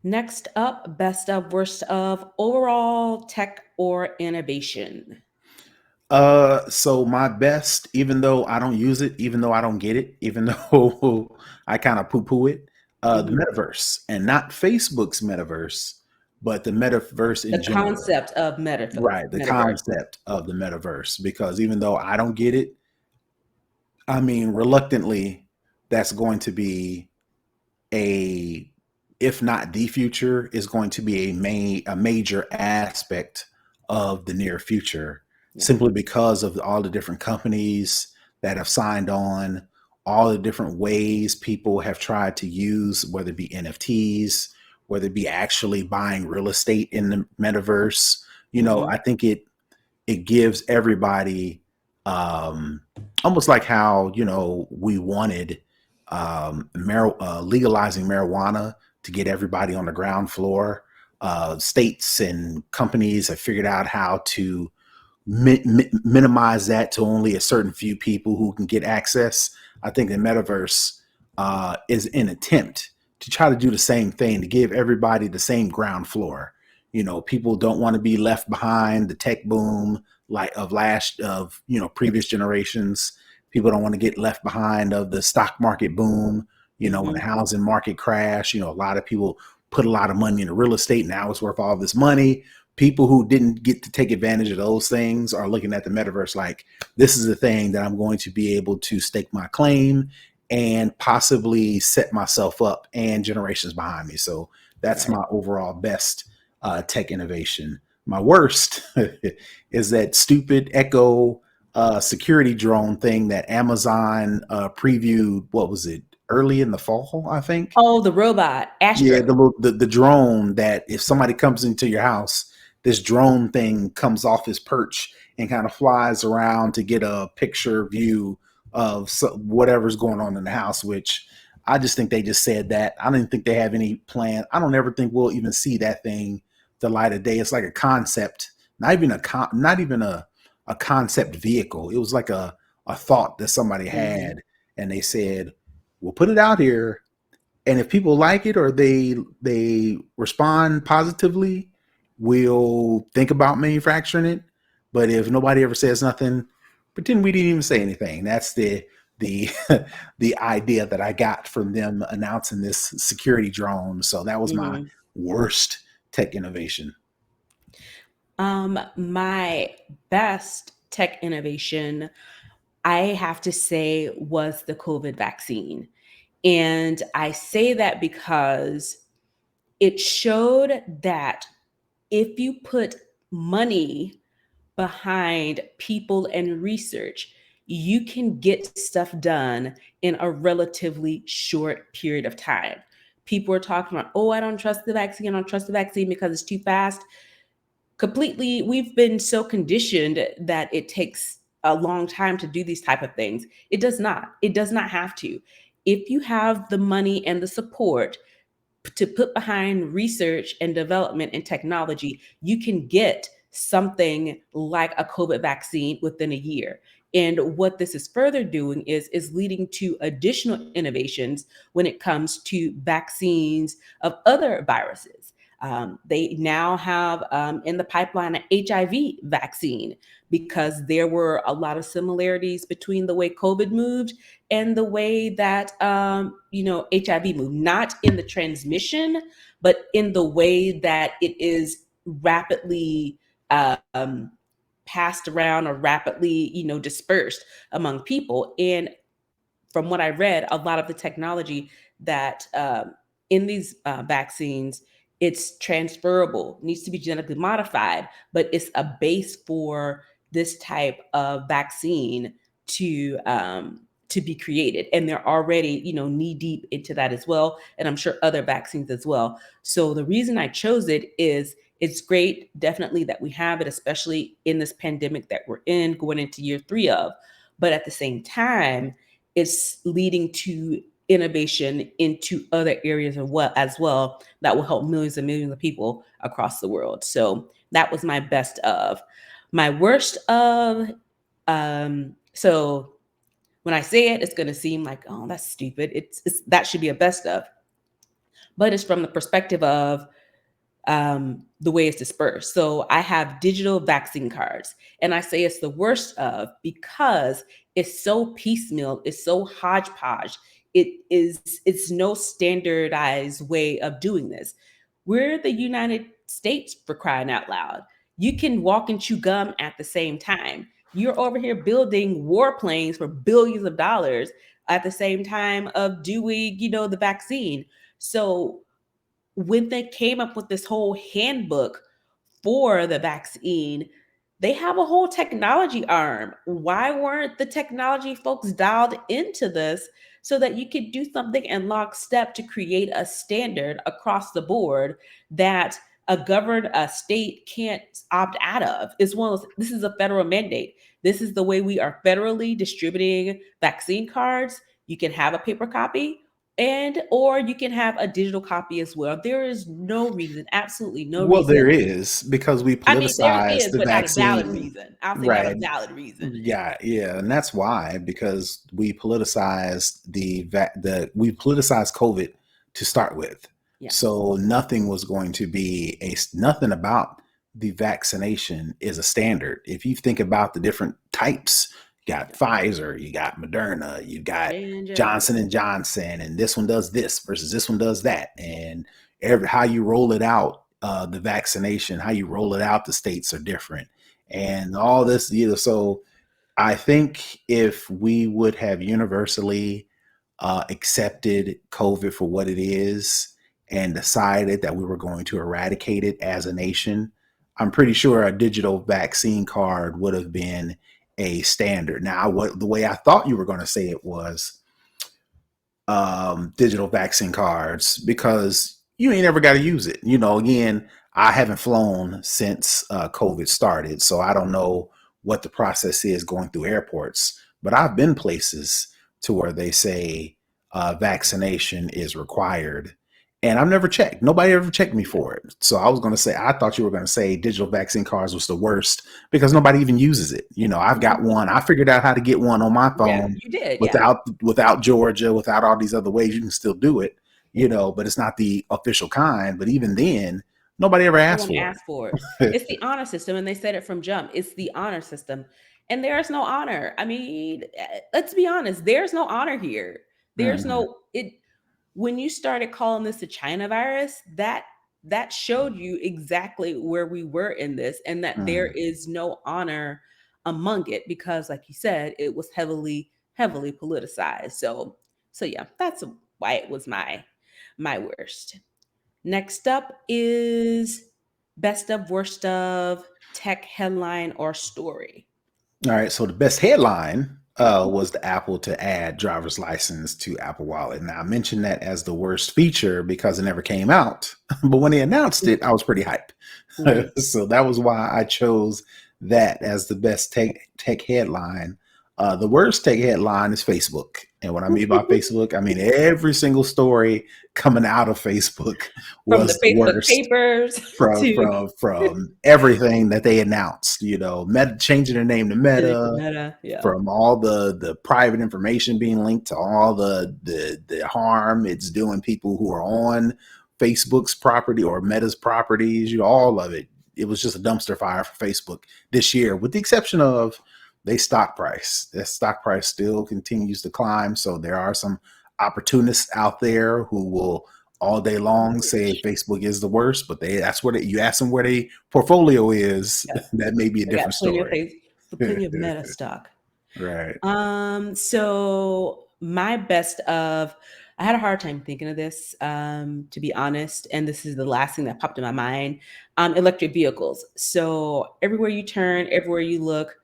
Next up, best of, worst of, overall tech or innovation. So my best, even though I don't use it, even though I don't get it, even though I kind of poo-poo it, the Mhm. metaverse, and not Facebook's metaverse, but the metaverse The in general. concept of Right, the metaverse. concept of the metaverse. Because even though I don't get it, I mean, reluctantly, that's going to be a, if not the future, is going to be a major aspect of the near future, Yeah. simply because of all the different companies that have signed on, all the different ways people have tried to use, whether it be NFTs, whether it be actually buying real estate in the metaverse. Hmm. I think it gives everybody, um, almost like how we wanted, legalizing marijuana to get everybody on the ground floor. States and companies have figured out how to minimize that to only a certain few people who can get access. I think the metaverse is an attempt to try to do the same thing, to give everybody the same ground floor. People don't want to be left behind the tech boom like of previous generations. People don't want to get left behind of the stock market boom. When the Hmm. housing market crashed, a lot of people put a lot of money into real estate. Now it's worth all this money. People who didn't get to take advantage of those things are looking at the metaverse like, this is the thing that I'm going to be able to stake my claim and possibly set myself up and generations behind me. So that's Right. my overall best tech innovation. My worst is that stupid Echo security drone thing that Amazon previewed. What was it? Early in the fall, I think. Oh, the robot, Yeah, Astro. the drone that if somebody comes into your house, this drone thing comes off his perch and kind of flies around to get a picture view of whatever's going on in the house. Which I just think they just said that. I don't think they have any plan. I don't ever think we'll even see that thing the light of day. It's like a concept, not even a concept vehicle. It was like a thought that somebody Hmm. had, and they said, "We'll put it out here, and if people like it or they respond positively, we'll think about manufacturing it. But if nobody ever says nothing, pretend we didn't even say anything." That's the the idea that I got from them announcing this security drone. So that was my Hmm. worst tech innovation. My best tech innovation, I have to say, was the COVID vaccine. And I say that because it showed that if you put money behind people and research, you can get stuff done in a relatively short period of time. People are talking about, oh, I don't trust the vaccine. I don't trust the vaccine because it's too fast. Completely, we've been so conditioned that it takes a long time to do these type of things. It does not have to. If you have the money and the support to put behind research and development and technology, you can get something like a COVID vaccine within a year. And what this is further doing is leading to additional innovations when it comes to vaccines of other viruses. They now have in the pipeline an HIV vaccine because there were a lot of similarities between the way COVID moved and the way that HIV moved, not in the transmission, but in the way that it is rapidly um, passed around or rapidly dispersed among people. And from what I read, a lot of the technology that in these vaccines, it's transferable, needs to be genetically modified, but it's a base for this type of vaccine to be created. And they're already, knee deep into that as well. And I'm sure other vaccines as well. So the reason I chose it is it's great, definitely, that we have it, especially in this pandemic that we're in, going into year 3 of. But at the same time, it's leading to innovation into other areas as well that will help millions and millions of people across the world. So that was my best of. My worst of, so when I say it, it's going to seem like, oh, that's stupid. It's that should be a best of. but it's from the perspective of the way it's dispersed. So I have digital vaccine cards, and I say it's the worst of because it's so piecemeal, it's so hodgepodge. It's no standardized way of doing this. We're the United States, for crying out loud. You can walk and chew gum at the same time. You're over here building warplanes for billions of dollars at the same time of doing, the vaccine. So when they came up with this whole handbook for the vaccine, they have a whole technology arm. Why weren't the technology folks dialed into this so that you could do something in lockstep to create a standard across the board that a governed state can't opt out of? It's one of those, this is a federal mandate. This is the way we are federally distributing vaccine cards. You can have a paper copy, and or you can have a digital copy as well. There is no reason, absolutely no Well, there reason. is, because we I mean, there politicized is, the but not a valid vaccine, reason. I'll say not a right? valid reason. Yeah, yeah, and that's why, because we politicized we politicized COVID to start with. Yeah, So nothing was going to be nothing about the vaccination is a standard. If you think about the different types, you got yeah. Pfizer, you got Moderna, you got J&J. Johnson and Johnson, and this one does this versus this one does that, and how you roll it out, the vaccination, how you roll it out, the states are different, and all this, so I think if we would have universally accepted COVID for what it is and decided that we were going to eradicate it as a nation, I'm pretty sure a digital vaccine card would have been a standard. Now, the way I thought you were going to say it was digital vaccine cards, because you ain't ever got to use it. Again, I haven't flown since COVID started, so I don't know what the process is going through airports. But I've been places to where they say vaccination is required, and I've never checked. Nobody ever checked me for it. So I was going to say, I thought you were going to say digital vaccine cards was the worst because nobody even uses it. I've got one. I figured out how to get one on my Yeah, phone you did. Yeah. without Georgia, without all these other ways. You can still do it, but it's not the official kind. But even then, nobody ever No asked one for asked for it. it. It's the honor system, and they said it from jump. It's the honor system, and there's no honor. I mean, let's be honest. There's no honor here. There's Mhm. no it. When you started calling this the China virus, that showed you exactly where we were in this, and that there Mhm. is no honor among it because, like you said, it was heavily politicized. So yeah, that's why it was my worst. Next up is best of worst of tech headline or story. All right. So the best headline was the Apple to add driver's license to Apple Wallet. Now I mentioned that as the worst feature because it never came out, but when they announced it, I was pretty hyped. Mhm. So that was why I chose that as the best tech headline. The worst tech headline is Facebook, and what I mean by Facebook, I mean every single story coming out of Facebook From the was the Facebook worst, papers from to everything that they announced. Meta changing their name to Meta, Meta. Yeah. from all the private information being linked to all the harm it's doing people who are on Facebook's property or Meta's properties. All of it. It was just a dumpster fire for Facebook this year, with the exception of their stock price. Their stock price still continues to climb. So there are some opportunists out there who will all day long say Rich. Facebook is the worst, but that's where you ask them where their portfolio is. Yes. That may be a They got different story. plenty of Meta stock. Right. So my best of, I had a hard time thinking of this, to be honest, and this is the last thing that popped in my mind. Electric vehicles. So everywhere you turn, everywhere you look,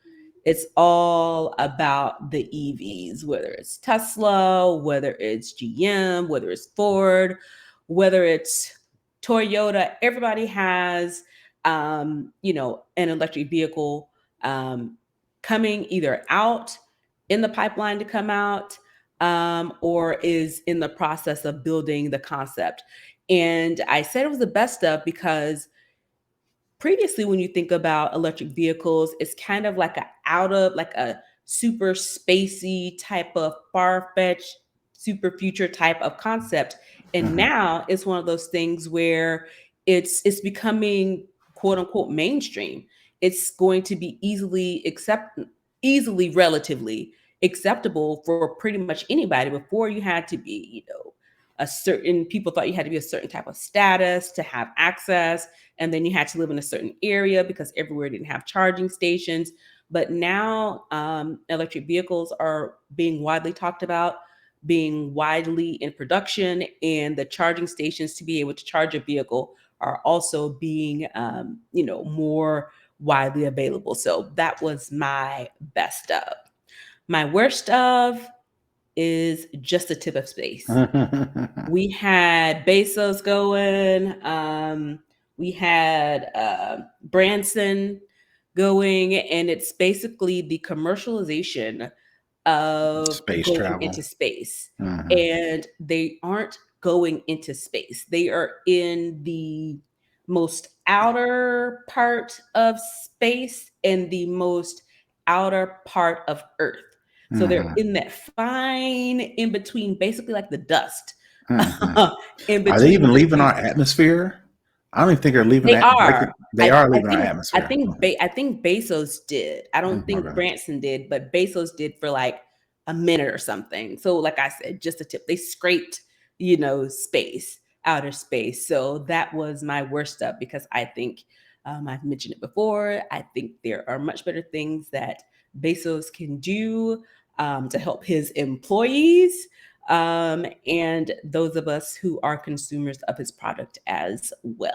it's all about the EVs, whether it's Tesla, whether it's GM, whether it's Ford, whether it's Toyota. Everybody has, an electric vehicle um, coming either out in the pipeline to come out, or is in the process of building the concept. And I said it was the best of because previously when you think about electric vehicles, it's kind of like a super spacey type of far-fetched super future type of concept. And Mhm. now it's one of those things where it's becoming quote unquote mainstream. It's going to be easily relatively acceptable for pretty much anybody. Before, you had to be, a certain people thought you had to be a certain type of status to have access, and then you had to live in a certain area because everywhere didn't have charging stations. But now electric vehicles are being widely talked about, being widely in production, and the charging stations to be able to charge a vehicle are also being, more widely available. So that was my best of. My worst of is just a tip of space. We had Bezos going. We had Branson going, and it's basically the commercialization of Space going travel. into space. Mhm. And they aren't going into space. They are in the most outer part of space and the most outer part of Earth. So they're Mhm. in that fine in between, basically like the dust Mhm. in Are they between even the leaving two. our atmosphere? I don't even think they're leaving They that. are. They I are I leaving our think I atmosphere. think I think Bezos did. I don't think Okay. Branson did, but Bezos did for like a minute or something. So, like I said, just a tip. They scraped, space, outer space. So that was my worst up because I think, I've mentioned it before. I think there are much better things that Bezos can do to help his employees, and those of us who are consumers of his product as well.